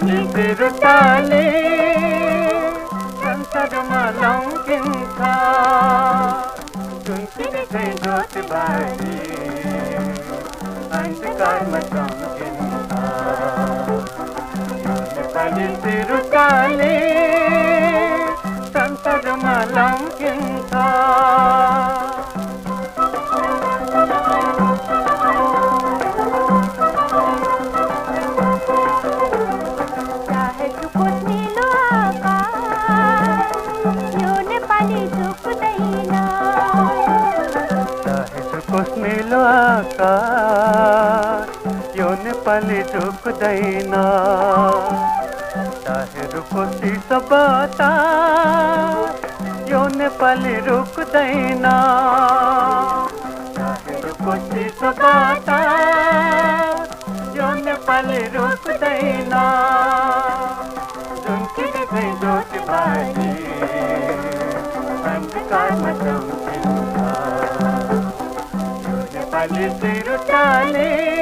नेपाली तिरुताले संसारमा लौकिन्छ सुनसिरी चाहिँ ज्योति बाली अंधकारमा चम्किन्छ नेपाली तिरुताले संसारमा लौकिन्छ नीलो आकाश यो नेपाली झुक्दैन चाहे रुकोसी सबता यो नेपाली रुक्दैन चाहे रुकोसी सबता यो नेपाली रुक्दैन सुनसिरी चाहिँ ज्योति बाली अंधकारमा चम्किन्छ नेपाली तिरुताले